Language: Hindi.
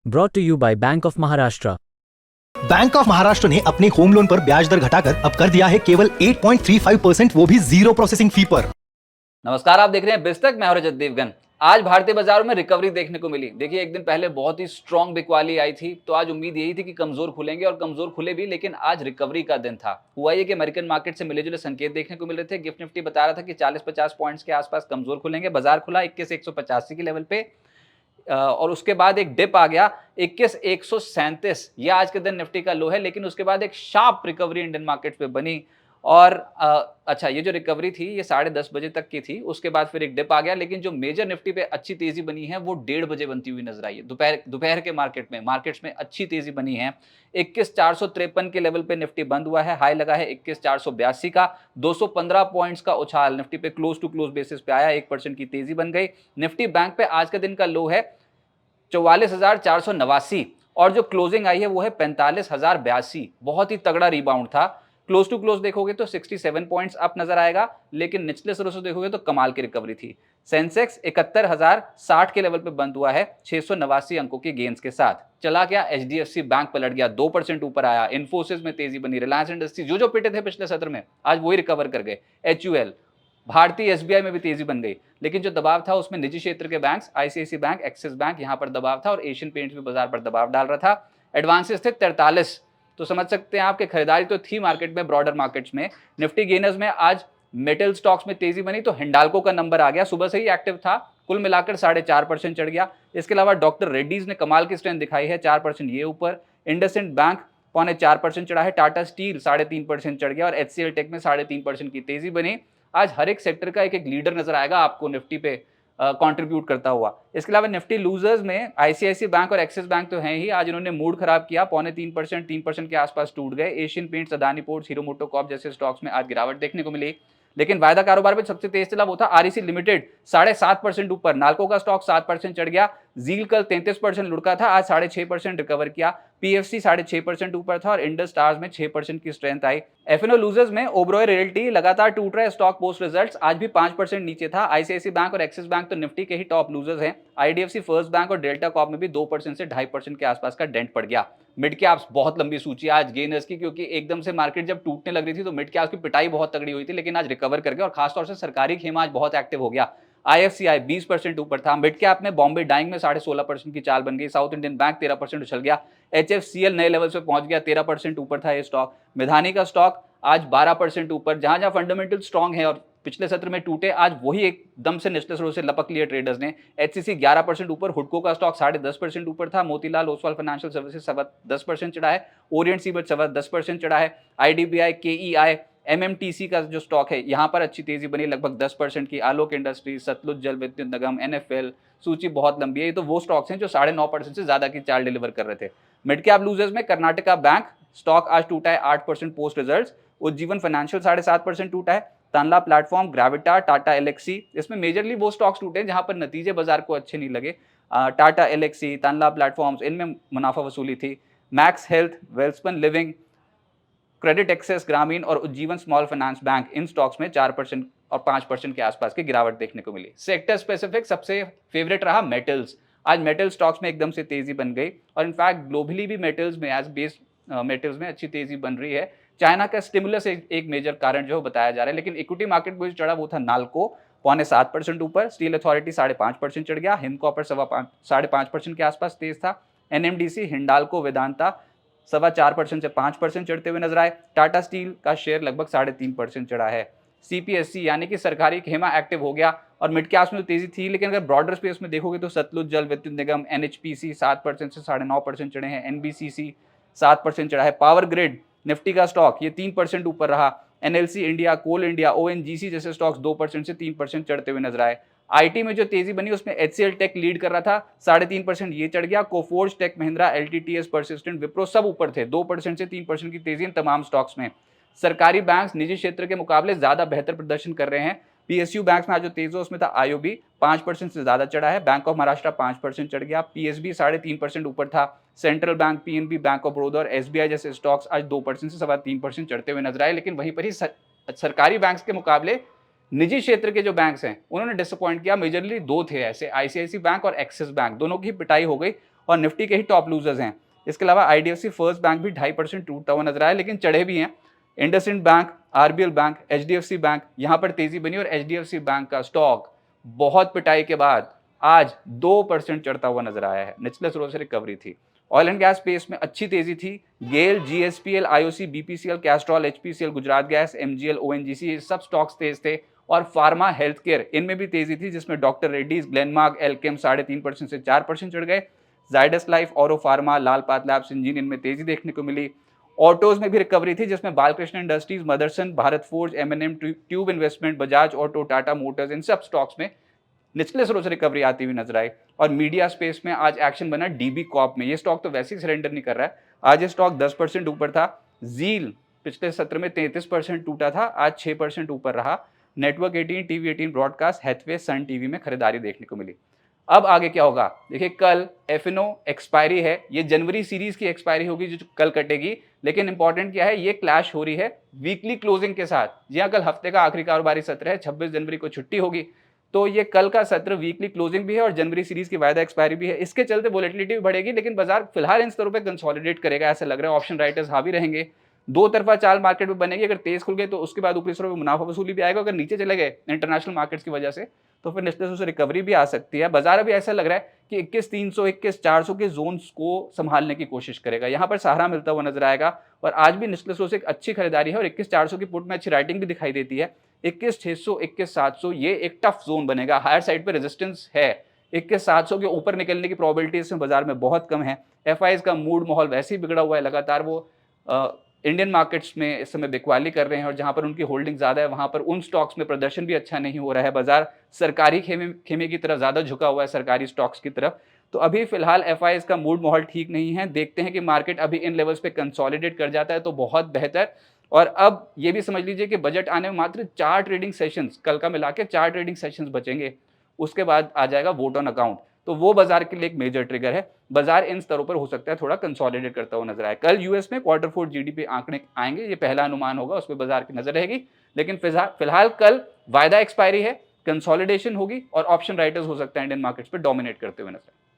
Brought to you by Bank of Maharashtra. Bank of Maharashtra ने अपने होम लोन पर ब्याज दर घटाकर अब कर दिया है केवल 8.35%, वो भी जीरो प्रोसेसिंग फी पर। नमस्कार, आप देख रहे हैं बिजतक। मैं हूं रजत देवगन। आज भारतीय बाजारों में रिकवरी देखने को मिली। देखिए, एक दिन पहले बहुत ही स्ट्रॉन्ग बिकवाली आई थी, तो आज उम्मीद यही थी कि कमजोर खुलेंगे और कमजोर खुले भी, लेकिन आज रिकवरी का दिन था। हुआ ये कि अमेरिकन मार्केट से मिले जुले संकेत देखने को मिल रहे थे। गिफ्ट निफ्टी बता रहा था कि 40-50 पॉइंट्स के आसपास कमजोर खुलेंगे। बाजार खुला 21,185 के लेवल पे और उसके बाद एक डिप आ गया 21,137। ये आज के दिन निफ्टी का लो है, लेकिन उसके बाद एक शार्प रिकवरी इंडियन मार्केट पे बनी। और अच्छा, ये जो रिकवरी थी ये 10:30 बजे तक की थी। उसके बाद फिर एक डिप आ गया, लेकिन जो मेजर निफ्टी पे अच्छी तेजी बनी है वो 1:30 बजे बनती हुई नजर आई है। दोपहर के मार्केट्स में अच्छी तेजी बनी है। 21,453 के लेवल पे निफ्टी बंद हुआ है। हाई लगा है 21,482 का। 215 पॉइंट्स का उछाल निफ्टी पे क्लोज टू क्लोज बेसिस पे आया। 1% की तेजी बन गई। निफ्टी बैंक पे आज के दिन का लो है 44,489 और जो क्लोजिंग आई है वो है 45,082। बहुत ही तगड़ा रिबाउंड था। क्लोज टू क्लोज देखोगे तो 67 पॉइंट्स अप नजर आएगा, लेकिन निचले सिरों से देखोगे तो कमाल की रिकवरी थी। सेंसेक्स 71,060 के लेवल पे बंद हुआ है 689 अंकों के गेंस के साथ। चला गया एचडीएफसी बैंक पलट गया, 2% ऊपर आया। इन्फोसिस में तेजी बनी। रिलायंस इंडस्ट्रीज जो पिटे थे पिछले सत्र में, आज वही रिकवर कर गए। एचयूएल, भारतीय एसबीआई में भी तेजी बन गई, लेकिन जो दबाव था उसमें निजी क्षेत्र के banks, ICICI bank, Axis bank, यहां पर दबाव था और एशियन पेंट्स भी बाजार पर दबाव डाल रहा था। एडवांसेस थे 43, तो समझ सकते हैं आपके खरीदारी तो थी मार्केट में, ब्रॉडर मार्केट्स में। निफ्टी गेनर्स में आज मेटल स्टॉक्स में तेजी बनी, तो हिंडाल्को का नंबर आ गया, सुबह से ही एक्टिव था। कुल मिलाकर 4.5% चढ़ गया। इसके अलावा डॉक्टर रेड्डीज ने कमाल की स्ट्रेंथ दिखाई है, 4% ये ऊपर। इंडसइंड बैंक 4.25% चढ़ा है। टाटा स्टील 3.5% चढ़ गया और एचसीएल टेक में 3.5% की तेजी बनी। आज हर एक सेक्टर का एक एक लीडर नजर आएगा आपको निफ्टी पे कंट्रीब्यूट करता हुआ। इसके अलावा निफ्टी लूजर्स में आईसीआईसी बैंक और एक्सिस बैंक तो हैं ही। आज इन्होंने मूड खराब किया, 3% के आसपास टूट गए। Asian paints, Adani ports, hero MotoCorp जैसे स्टॉक्स में आज गिरावट देखने को मिली। लेकिन वायदा कारोबार में सबसे तेज चला वो था आरईसी लिमिटेड, 7.5% ऊपर। नाल्को का स्टॉक 7% चढ़ गया। जील कल 33% लुढ़का था, आज 6.5% रिकवर किया। पीएफसी 6.5% ऊपर था और इंडस स्टार्स में 6% की स्ट्रेंथ आई। एफएनओ लूजर्स में ओबरॉय रियल्टी लगातार टूट रहा है स्टॉक पोस्ट रिजल्ट्स, आज भी 5% नीचे था। आईसीआईसी बैंक और एक्सिस बैंक तो निफ्टी के ही टॉप लूजर्स हैं। आईडीएफसी फर्स्ट बैंक और डेल्टा कॉर्प में भी 2% से 2.5% के आसपास का डेंट पड़ गया। मिड कैप्स बहुत लंबी सूची आज गेनर्स की, क्योंकि एकदम से मार्केट जब टूटने लग रही थी तो मिड कैप्स की पिटाई बहुत तगड़ी हुई थी, लेकिन आज रिकवर कर गया और खासतौर से सरकारी खेमा आज बहुत एक्टिव हो गया। आईएफसीआई 20% ऊपर था। मिड कैप में बॉम्बे डाइंग में 16.5% की चाल बन गई। साउथ इंडियन बैंक 13% उछल गया। एचएफसीएल नए लेवल पे पहुंच गया, 13% ऊपर था ये स्टॉक। मिधानी का स्टॉक आज 12% ऊपर। जहां जहां फंडामेंटल स्ट्रांग है और पिछले सत्र में टूटे, आज वही एकदम से निचले स्रोत से लपक लिए ट्रेडर्स ने। एचसीसी 11% ऊपर। हुडको का स्टॉक 10.5% ऊपर था। मोतीलाल ओसवाल फाइनेंशियल सर्विसेज 10% चढ़ा है। ओरिएंट सीबर्ट 10% चढ़ा है। आईडीबीआई, केईआई, एमएमटीसी का जो स्टॉक है यहाँ पर अच्छी तेजी बनी, लगभग 10% की। आलोक इंडस्ट्रीज, सतलुज जल विद्युत निगम, एनएफएल, सूची बहुत लंबी है। ये तो वो स्टॉक्स हैं जो 9.5% से ज्यादा की चाल डिलीवर कर रहे थे। मिड कैप लूजर्स में कर्नाटका बैंक स्टॉक आज टूटा है 8% पोस्ट रिजल्ट्स। उज्जीवन फाइनेंशियल 7.5% टूटा है। तानला प्लेटफॉर्म, ग्रेविटा, टाटा एलेक्सी, इसमें मेजरली वो स्टॉक्स टूटे हैं जहां पर नतीजे बाजार को अच्छे नहीं लगे। टाटा एलेक्सी, तानला प्लेटफॉर्म्स, इनमें मुनाफा वसूली थी। Max Health, Welspun Living, Credit Access Grameen और उज्जीवन स्मॉल फाइनेंस बैंक, इन स्टॉक्स में 4% और 5% के आसपास की गिरावट देखने को मिली। सेक्टर स्पेसिफिक सबसे फेवरेट रहा मेटल्स। आज मेटल स्टॉक्स में एकदम से तेजी बन गई और इनफैक्ट ग्लोबली भी मेटल्स में, एज बेस मेटल्स में अच्छी तेजी बन रही है। चाइना का स्टिमुलस एक मेजर कारण जो बताया जा रहा है, लेकिन इक्विटी मार्केट को चढ़ा वो था नाल्को, 7.25% ऊपर। स्टील अथॉरिटी 5.5% चढ़ गया। हिंद कॉपर 5.5% के आसपास तेज था। एनएमडीसी, हिंडाल्को, वेदांता 4.25% से 5% चढ़ते हुए नजर आए। टाटा स्टील का शेयर लगभग 3.5% चढ़ा है। सीपीएससी यानी कि सरकारी खेमा एक्टिव हो गया और मिड कैप्स में तो तेजी थी, लेकिन अगर ब्रॉडर स्पेस में देखोगे तो सतलुज जल विद्युत निगम, एनएचपीसी 7% से 9.5% चढ़े हैं। एनबीसीसी 7% चढ़ा है। पावर ग्रिड निफ्टी का स्टॉक ये 3% ऊपर रहा। एनएलसी इंडिया, कोल इंडिया, ओएनजीसी जैसे स्टॉक्स 2% से 3% चढ़ते हुए नजर आए। आईटी में जो तेजी बनी उसमें एचसीएल टेक लीड कर रहा था, 3.5% ये चढ़ गया। Coforge, Tech Mahindra, LTTS, Persistent, Wipro सब ऊपर थे। 2% से 3% की तेजी इन तमाम स्टॉक्स में। सरकारी बैंक्स निजी क्षेत्र के मुकाबले ज्यादा बेहतर प्रदर्शन कर रहे हैं। पीएसयू बैंक में आज जो तेज हो उसमें था आईओबी, 5% से ज्यादा चढ़ा है। बैंक ऑफ महाराष्ट्र 5% चढ़ गया। पीएसबी 3.5% ऊपर था। Central bank, PNB, bank of Baroda और एसबीआई जैसे स्टॉक्स आज 2% से 3.25% चढ़ते हुए नजर आए। लेकिन वहीं पर ही सरकारी बैंक्स के मुकाबले निजी क्षेत्र के जो बैंक्स हैं उन्होंने डिसअपॉइंट किया। मेजरली दो थे ऐसे, आईसीआईसी बैंक और एक्सिस बैंक, दोनों की पिटाई हो गई और निफ्टी के ही टॉप लूजर्स हैं। इसके अलावा IDFC फर्स्ट बैंक भी 2.5% टूटता हुआ नजर आया, लेकिन चढ़े भी हैं। IndusInd bank, RBL bank, HDFC bank, यहाँ पर तेजी बनी और HDFC बैंक का स्टॉक बहुत पिटाई के बाद आज 2% चढ़ता हुआ नजर आया है। निचले स्रोत से रिकवरी थी। ऑयल एंड गैस स्पेस में अच्छी तेजी थी। गेल, GSPL, IOC, BPCL, Castrol, HPCL, Gujarat gas, MGL, ONGC, ये सब स्टॉक्स तेज थे। और फार्मा, हेल्थ केयर, इनमें भी तेजी थी, जिसमें डॉक्टर रेड्डीज, ग्लेनमार्क, एल्केम 3.5% से 4% चढ़ गए। जाइडस लाइफ, ऑरो फार्मा, लाल पाथ लैब्स, इंजीन, इनमें तेजी देखने को मिली। ऑटोज में भी रिकवरी थी, जिसमें Balkrishna industries, Motherson, Bharat forge, M&M, tube investment, Bajaj auto, Tata motors, इन सब स्टॉक्स में निचले स्रोत से रिकवरी आती हुई नजर आई। और मीडिया स्पेस में आज एक्शन बना DB कॉर्प में। ये स्टॉक तो वैसे ही सरेंडर नहीं कर रहा है, आज ये स्टॉक 10% ऊपर था। जील पिछले सत्र में 33% टूटा था, आज 6% ऊपर रहा। Network 18, TV18 broadcast, Hathaway, Sun TV में खरीदारी देखने को मिली। अब आगे क्या होगा देखिए, कल FNO एक्सपायरी है, ये जनवरी सीरीज की एक्सपायरी होगी जो कल कटेगी। लेकिन इंपॉर्टेंट क्या है, ये क्लैश हो रही है वीकली क्लोजिंग के साथ। जी हाँ, कल हफ्ते का आखिरी कारोबारी सत्र है, 26 जनवरी को छुट्टी होगी, तो ये कल का सत्र वीकली क्लोजिंग भी है और जनवरी सीरीज की वायदा एक्सपायरी भी है। इसके चलते वोलेटिलिटी भी बढ़ेगी, लेकिन बाजार फिलहाल इन स्तरों पे कंसोलिडेट करेगा ऐसा लग रहा है। ऑप्शन राइटर्स हावी रहेंगे, दो तरफा चाल मार्केट में बनेगी। अगर तेज खुल गए तो उसके बाद ऊपरी स्तरों पे मुनाफा वसूली भी आएगा। अगर नीचे चले गए इंटरनेशनल मार्केट्स की वजह से, तो फिर निचले से रिकवरी भी आ सकती है। बाजार अभी ऐसा लग रहा है कि 21,300, 21,400 के जोन्स को संभालने की कोशिश करेगा, यहाँ पर सहारा मिलता हुआ नजर आएगा। और आज भी निचले से एक अच्छी खरीदारी है और 21,400 की पुट में अच्छी राइटिंग भी दिखाई देती है। 21,600, 21,700 ये एक टफ जोन बनेगा, हायर साइड पे रेजिस्टेंस है। 21,700 के ऊपर निकलने की प्रोबेबिलिटी इसमें बाजार में बहुत कम है। FIs का मूड माहौल वैसे ही बिगड़ा हुआ है, लगातार वो इंडियन मार्केट्स में इस समय बिकवाली कर रहे हैं और जहां पर उनकी होल्डिंग ज्यादा है वहां पर उन स्टॉक्स में प्रदर्शन भी अच्छा नहीं हो रहा है। बाजार सरकारी खेमे की तरफ ज्यादा झुका हुआ है, सरकारी स्टॉक्स की तरफ। तो अभी फिलहाल FIs का मूड माहौल ठीक नहीं है। देखते हैं कि मार्केट अभी इन लेवल्स पे कंसोलिडेट कर जाता है तो बहुत बेहतर। और अब ये भी समझ लीजिए कि बजट आने में मात्र 4 ट्रेडिंग सेशंस, कल का मिला के 4 ट्रेडिंग सेशंस बचेंगे, उसके बाद आ जाएगा वोट ऑन अकाउंट। तो वो बाजार के लिए एक मेजर ट्रिगर है। बाजार इन स्तरों पर हो सकता है थोड़ा कंसोलिडेट करता हुआ नजर आए। कल US में Q4 GDP आंकड़े आएंगे, ये पहला अनुमान होगा, उस पर बाजार की नजर रहेगी। लेकिन फिलहाल कल वायदा एक्सपायरी है, कंसोलिडेशन होगी और ऑप्शन राइटर्स हो सकता है इंडियन मार्केट्स पर डोमिनेट करते हुए नजर आए।